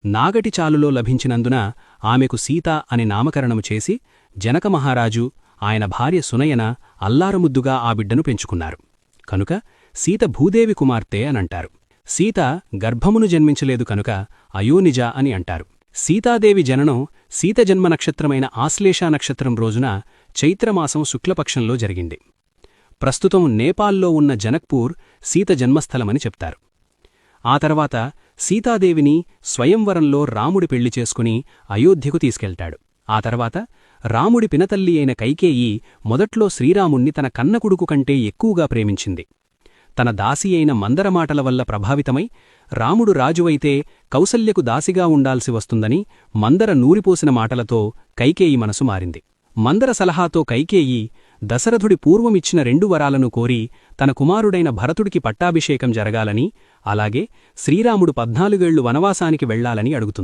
నాగటి చాలులో లభించినందున ఆమెకు సీత అని నామకరణము చేసి జనక మహారాజు ఆయన భార్య సునయన అల్లారముద్దుగా ఆ బిడ్డను పెంచుకున్నారు. కనుక సీత భూదేవి కుమార్తె అనంటారు. సీత గర్భమును జన్మించలేదు కనుక అయోనిజ అని అంటారు. సీతాదేవి జననం సీత జన్మ నక్షత్రమైన ఆశ్లేషా నక్షత్రం రోజున చైత్రమాసం శుక్లపక్షంలో జరిగింది. ప్రస్తుతం నేపాల్లో ఉన్న జనక్పూర్ సీత జన్మస్థలమని చెప్తారు. ఆ తర్వాత సీతాదేవిని స్వయంవరంలో రాముడి పెళ్లి చేసుకుని అయోధ్యకు తీసుకెళ్తాడు. ఆ తర్వాత రాముడి పినతల్లి అయిన కైకేయి మొదట్లో శ్రీరాముణ్ణి తన కన్నకొడుకు కంటే ఎక్కువగా ప్రేమించింది. తన దాసి అయిన మందర మాటల వల్ల ప్రభావితమై రాముడు రాజువైతే కౌసల్యకు దాసిగా ఉండాల్సి వస్తుందని మందర నూరిపోసిన మాటలతో కైకేయి మనసు మారింది. మందర సలహాతో కైకేయి దశరథుడి పూర్వమిచ్చిన 2 వరాలను కోరి తన కుమారుడైన భరతుడికి పట్టాభిషేకం జరగాలని, అలాగే శ్రీరాముడు 14 ఏళ్లు వనవాసానికి వెళ్లాలని అడుగుతుంది.